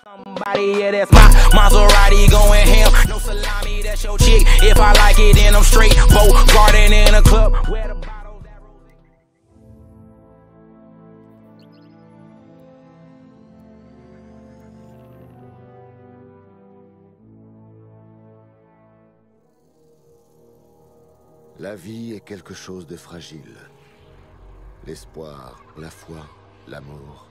Somebody, yeah, that's my Maserati going ham. No salami, that's your chick. If I like it, then I'm straight. Boat garden in a club. Where the bottles that La vie est quelque chose de fragile. L'espoir, la foi, l'amour.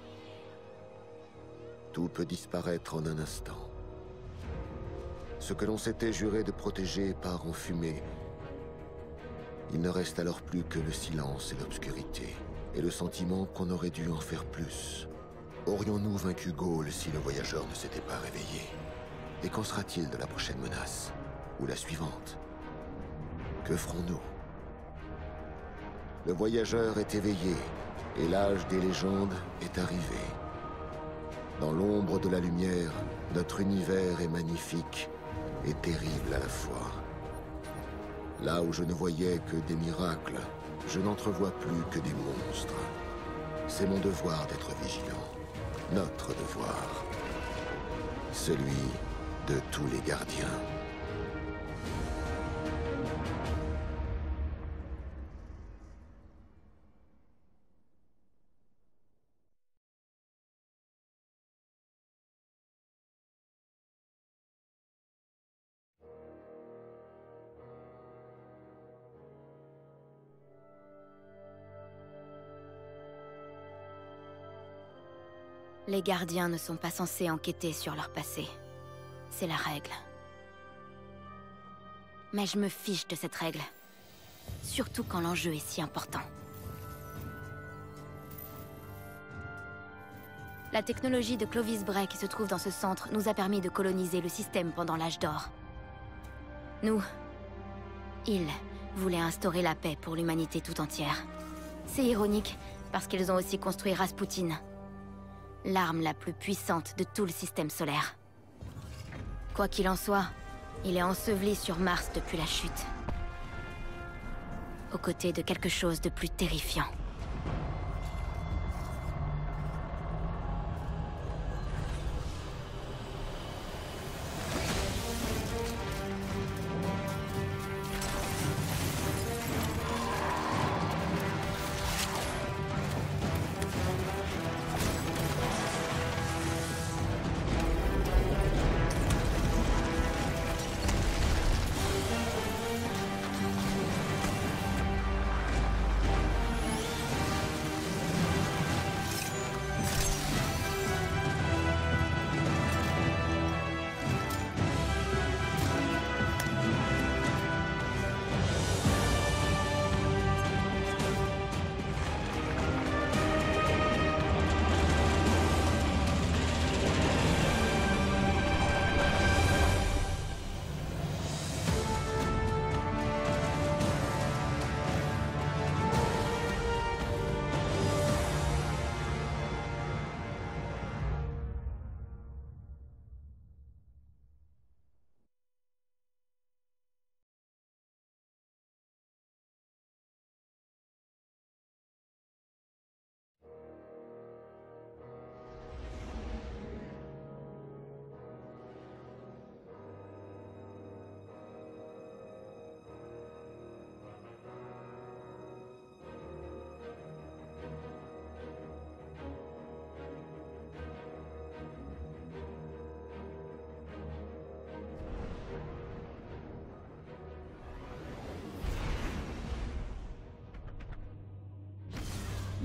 Tout peut disparaître en un instant. Ce que l'on s'était juré de protéger part en fumée. Il ne reste alors plus que le silence et l'obscurité, et le sentiment qu'on aurait dû en faire plus. Aurions-nous vaincu Gaulle si le voyageur ne s'était pas réveillé? Et qu'en sera-t-il de la prochaine menace? Ou la suivante? Que ferons-nous? Le voyageur est éveillé, et l'âge des légendes est arrivé. Dans l'ombre de la lumière, notre univers est magnifique et terrible à la fois. Là où je ne voyais que des miracles, je n'entrevois plus que des monstres. C'est mon devoir d'être vigilant. Notre devoir. Celui de tous les gardiens. Les gardiens ne sont pas censés enquêter sur leur passé. C'est la règle. Mais je me fiche de cette règle. Surtout quand l'enjeu est si important. La technologie de Clovis Bray qui se trouve dans ce centre nous a permis de coloniser le système pendant l'âge d'or. Ils voulaient instaurer la paix pour l'humanité tout entière. C'est ironique, parce qu'ils ont aussi construit Rasputin. L'arme la plus puissante de tout le système solaire. Quoi qu'il en soit, il est enseveli sur Mars depuis la chute. Aux côtés de quelque chose de plus terrifiant.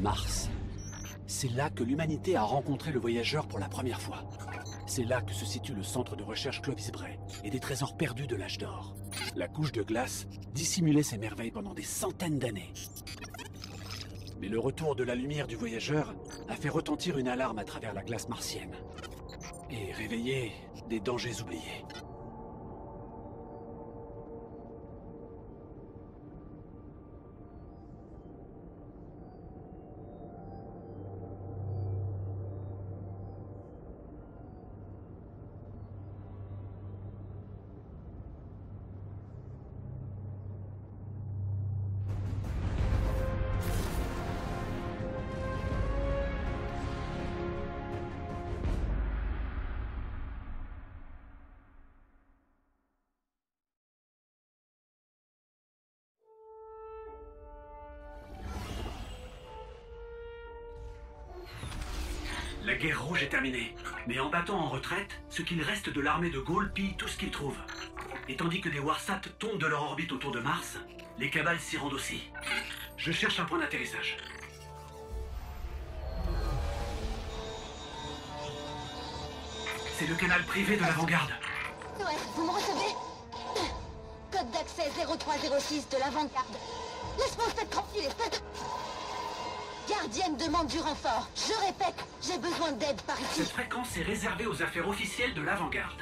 Mars. C'est là que l'humanité a rencontré le voyageur pour la première fois. C'est là que se situe le centre de recherche Clovis Bray et des trésors perdus de l'âge d'or. La couche de glace dissimulait ces merveilles pendant des centaines d'années. Mais le retour de la lumière du voyageur a fait retentir une alarme à travers la glace martienne. Et réveillé des dangers oubliés. guerre rouge est terminée. Mais en battant en retraite, ce qu'il reste de l'armée de Gaulle pille tout ce qu'ils trouvent. Et tandis que des Warsat tombent de leur orbite autour de Mars, les cabales s'y rendent aussi. Je cherche un point d'atterrissage. C'est le canal privé de l'avant-garde. Ouais, vous me recevez? Code d'accès 0306 de l'avant-garde. Laisse-moi en fait tranquille, espèce de... Gardienne demande du renfort. Je répète, j'ai besoin d'aide par ici. Cette fréquence est réservée aux affaires officielles de l'avant-garde.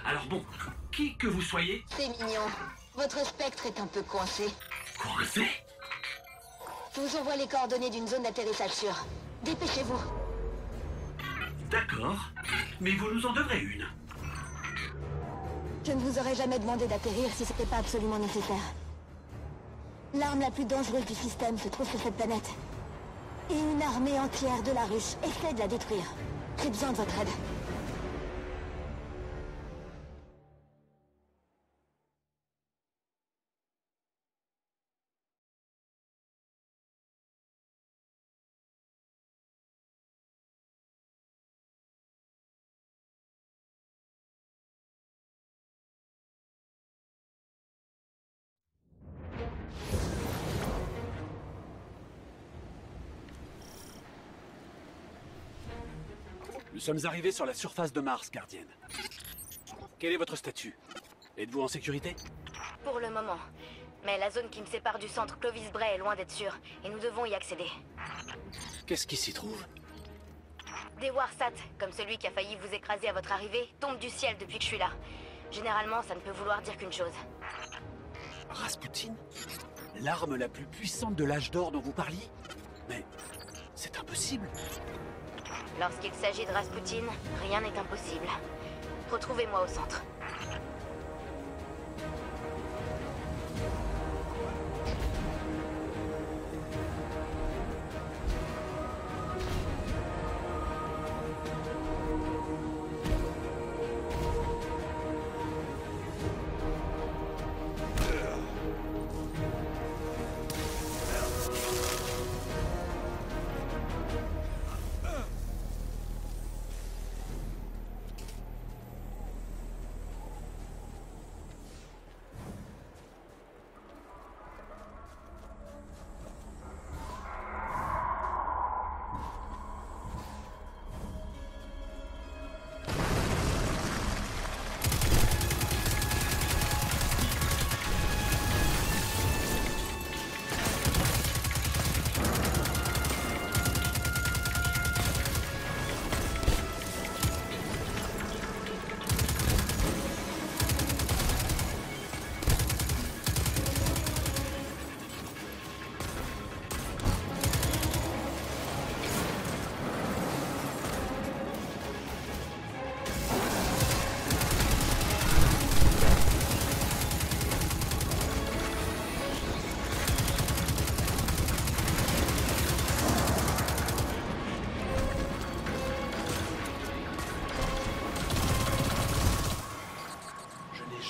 Alors bon, qui que vous soyez... C'est mignon. Votre spectre est un peu coincé. Coincé? Je vous envoie les coordonnées d'une zone d'atterrissage sûre. Dépêchez-vous. D'accord, mais vous nous en devrez une. Je ne vous aurais jamais demandé d'atterrir si c'était pas absolument nécessaire. L'arme la plus dangereuse du système se trouve sur cette planète. Et une armée entière de la ruche essaie de la détruire. J'ai besoin de votre aide. Nous sommes arrivés sur la surface de Mars, gardienne. Quel est votre statut? Êtes-vous en sécurité? Pour le moment. Mais la zone qui me sépare du centre Clovis Bray est loin d'être sûre, et nous devons y accéder. Qu'est-ce qui s'y trouve? Des Warsat, comme celui qui a failli vous écraser à votre arrivée, tombent du ciel depuis que je suis là. Généralement, ça ne peut vouloir dire qu'une chose. Rasputin? L'arme la plus puissante de l'âge d'or dont vous parliez? Mais c'est impossible. Lorsqu'il s'agit de Rasputin, rien n'est impossible. Retrouvez-moi au centre.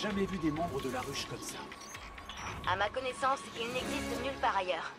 Jamais vu des membres de la ruche comme ça. À ma connaissance, il n'existe nulle part ailleurs.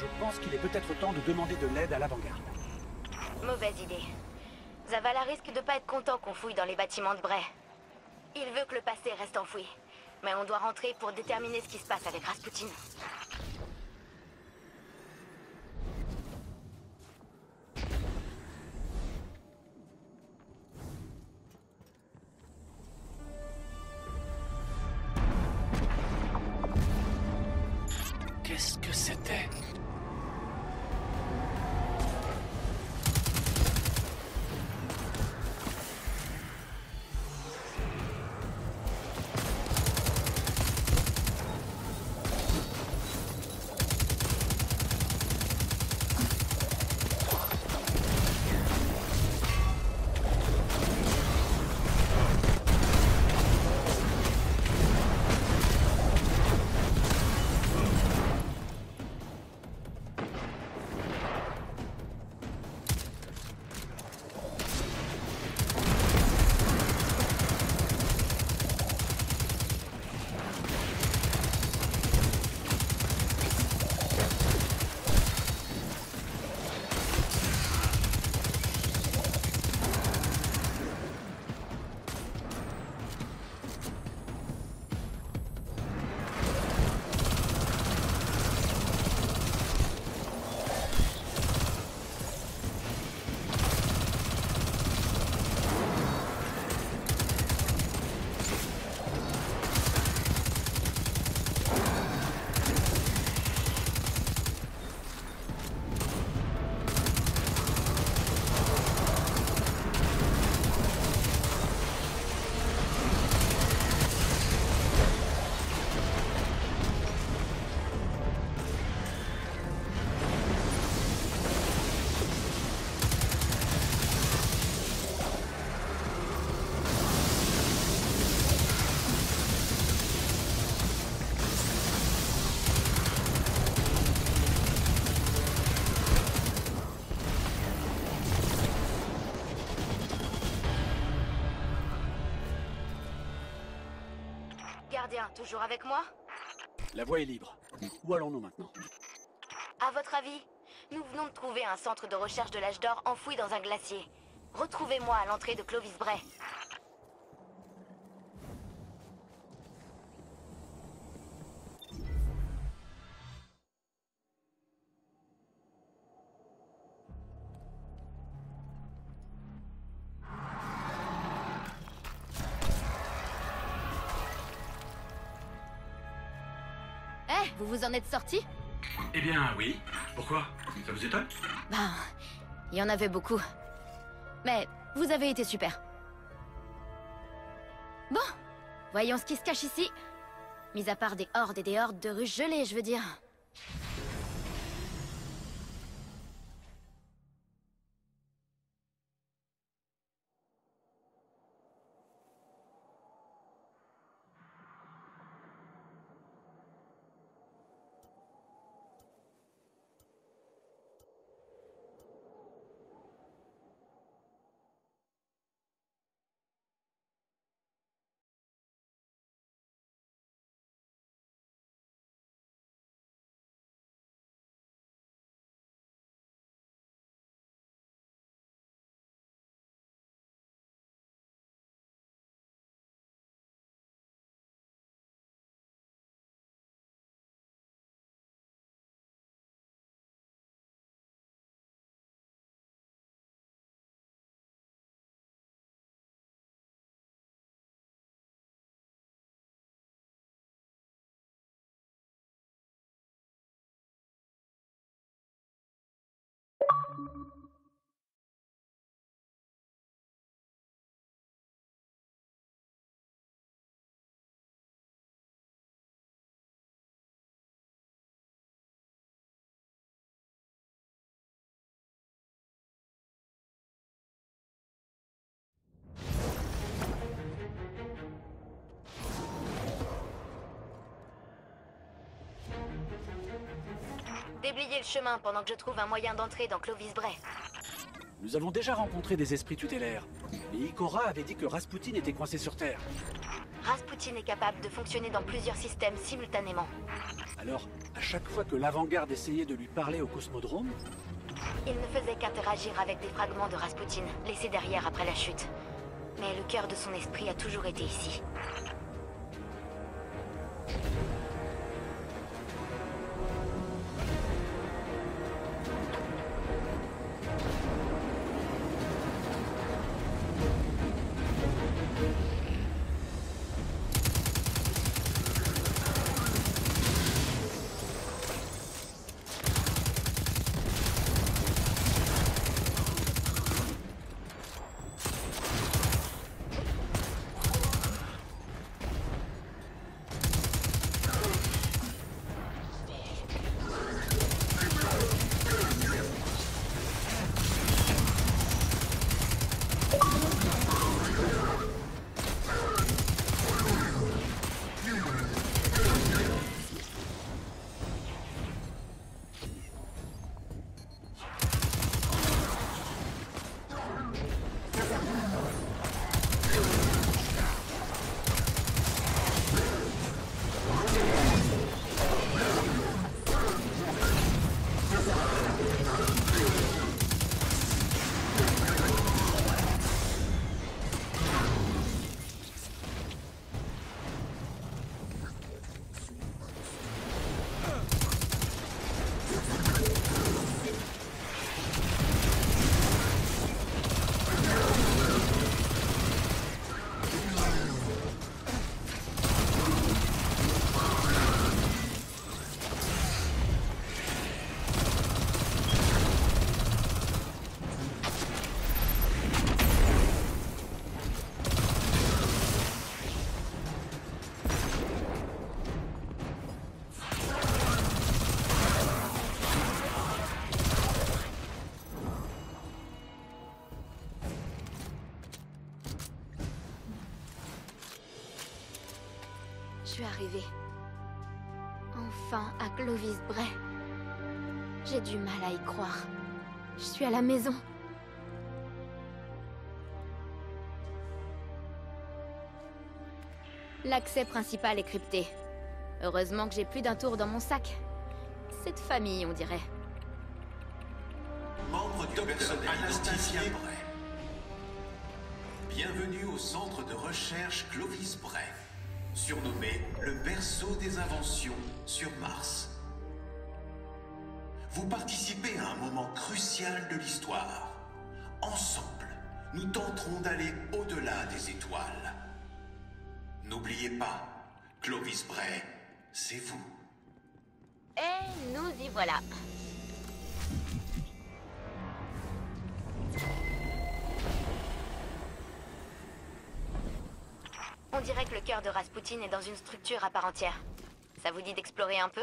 Je pense qu'il est peut-être temps de demander de l'aide à l'avant-garde. Mauvaise idée. Zavala risque de pas être content qu'on fouille dans les bâtiments de Bray. Il veut que le passé reste enfoui. Mais on doit rentrer pour déterminer ce qui se passe avec Rasputin. Qu'est-ce que c'était? Gardien, toujours avec moi? La voie est libre. Où allons-nous maintenant? À votre avis, nous venons de trouver un centre de recherche de l'âge d'or enfoui dans un glacier. Retrouvez-moi à l'entrée de Clovis Bray. Vous vous en êtes sortis? Eh bien, oui. Pourquoi? Ça vous étonne? Ben, il y en avait beaucoup. Mais vous avez été super. Bon, voyons ce qui se cache ici. Mis à part des hordes et des hordes de ruches gelées, je veux dire. Déblayez le chemin pendant que je trouve un moyen d'entrer dans Clovis Bray. Nous avons déjà rencontré des esprits tutélaires. Et Ikora avait dit que Rasputin était coincé sur Terre. Rasputin est capable de fonctionner dans plusieurs systèmes simultanément. Alors, à chaque fois que l'avant-garde essayait de lui parler au cosmodrome, Il ne faisait qu'interagir avec des fragments de Rasputin, laissés derrière après la chute. Mais le cœur de son esprit a toujours été ici. Je suis arrivée. Enfin, à Clovis Bray. J'ai du mal à y croire. Je suis à la maison. L'accès principal est crypté. Heureusement que j'ai plus d'un tour dans mon sac. Cette famille, on dirait. Membre du personnel Anastasia Bray. Bienvenue au centre de recherche Clovis Bray, surnommé le berceau des inventions sur Mars. Vous participez à un moment crucial de l'histoire. Ensemble, nous tenterons d'aller au-delà des étoiles. N'oubliez pas, Clovis Bray, c'est vous. Et nous y voilà. On dirait que le cœur de Rasputin est dans une structure à part entière. Ça vous dit d'explorer un peu ?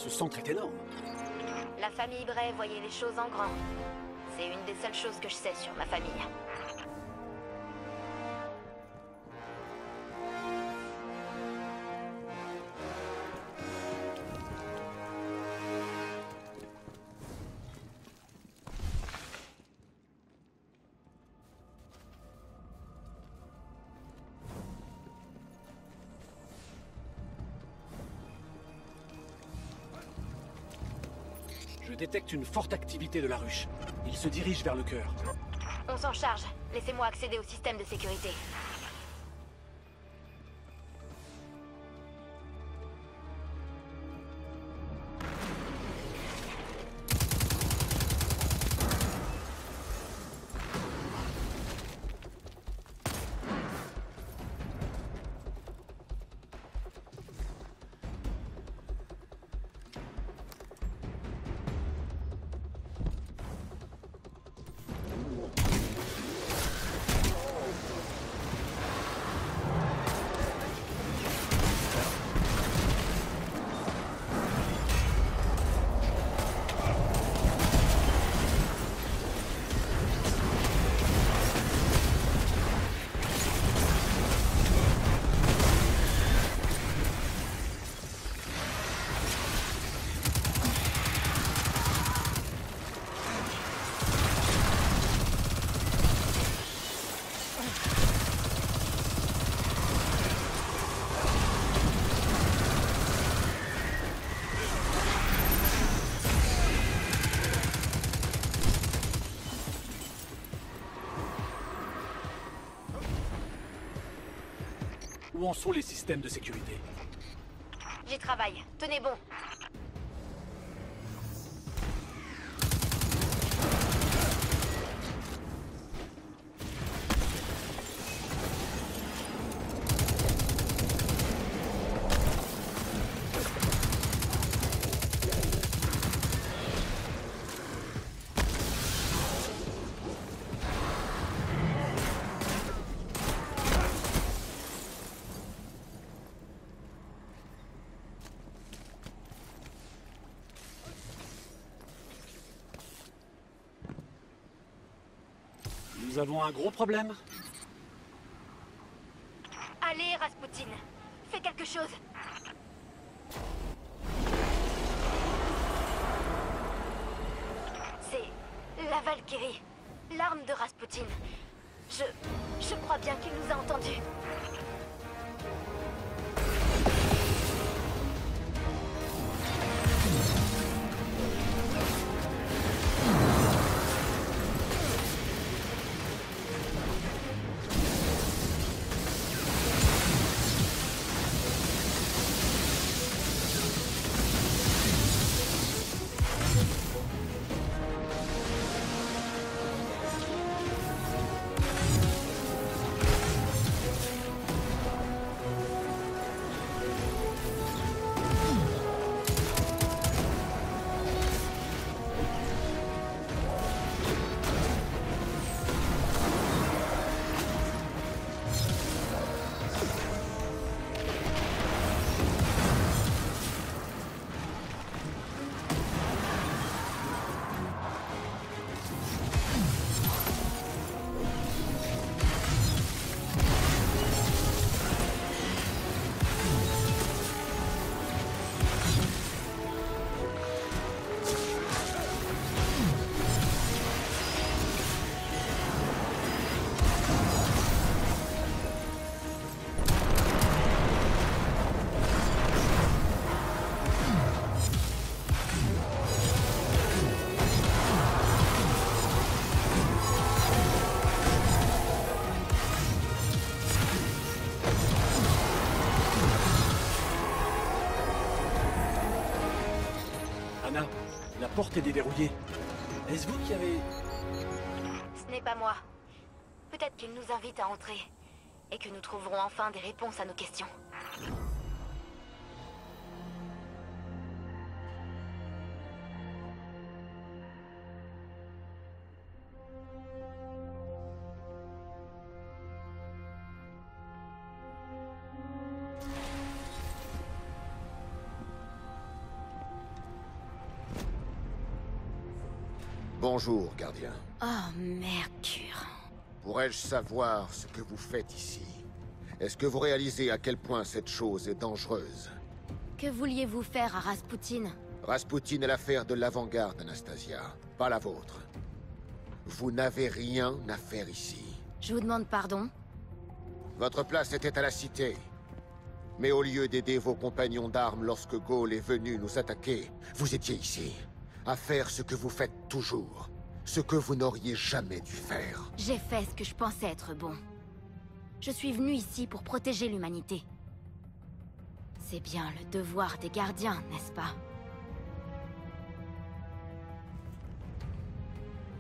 ce centre est énorme. La famille Bray voyait les choses en grand. C'est une des seules choses que je sais sur ma famille. Je détecte une forte activité de la ruche. Il se dirige vers le cœur. On s'en charge. Laissez-moi accéder au système de sécurité. Où en sont les systèmes de sécurité? J'y travaille. Tenez bon. Nous avons un gros problème. Allez, Rasputin. Fais quelque chose. C'est la Valkyrie. L'arme de Rasputin. Je crois bien qu'il nous a entendus. Anna, la porte est déverrouillée. Est-ce vous qui avez... Ce n'est pas moi. Peut-être qu'il nous invite à entrer. Et que nous trouverons enfin des réponses à nos questions. Bonjour, gardien. Oh, Mercure. Pourrais-je savoir ce que vous faites ici? Est-ce que vous réalisez à quel point cette chose est dangereuse? Que vouliez-vous faire à Rasputin? Rasputin est l'affaire de l'avant-garde, Anastasia, pas la vôtre. Vous n'avez rien à faire ici. Je vous demande pardon. Votre place était à la cité. Mais au lieu d'aider vos compagnons d'armes lorsque Ghaul est venu nous attaquer, vous étiez ici. À faire ce que vous faites toujours. Ce que vous n'auriez jamais dû faire. J'ai fait ce que je pensais être bon. Je suis venu ici pour protéger l'humanité. C'est bien le devoir des gardiens, n'est-ce pas?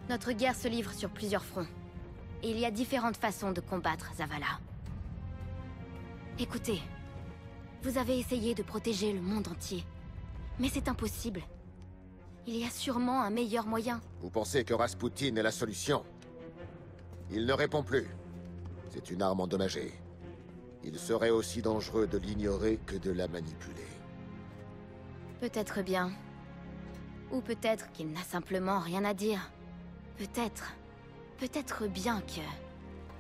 Notre guerre se livre sur plusieurs fronts. Et il y a différentes façons de combattre Zavala. Écoutez, vous avez essayé de protéger le monde entier. Mais c'est impossible. Il y a sûrement un meilleur moyen. Vous pensez que Rasputin est la solution? Il ne répond plus. C'est une arme endommagée. Il serait aussi dangereux de l'ignorer que de la manipuler. Peut-être bien. Ou peut-être qu'il n'a simplement rien à dire. Peut-être. Peut-être bien que...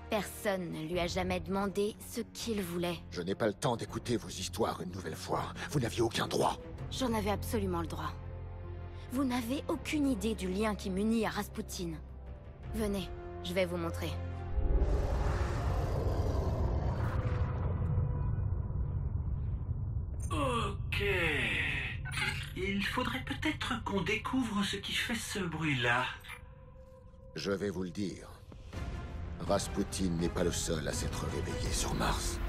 personne ne lui a jamais demandé ce qu'il voulait. Je n'ai pas le temps d'écouter vos histoires une nouvelle fois. Vous n'aviez aucun droit. J'en avais absolument le droit. Vous n'avez aucune idée du lien qui m'unit à Rasputin. Venez, je vais vous montrer. Ok. Il faudrait peut-être qu'on découvre ce qui fait ce bruit-là. Je vais vous le dire. Rasputin n'est pas le seul à s'être réveillé sur Mars.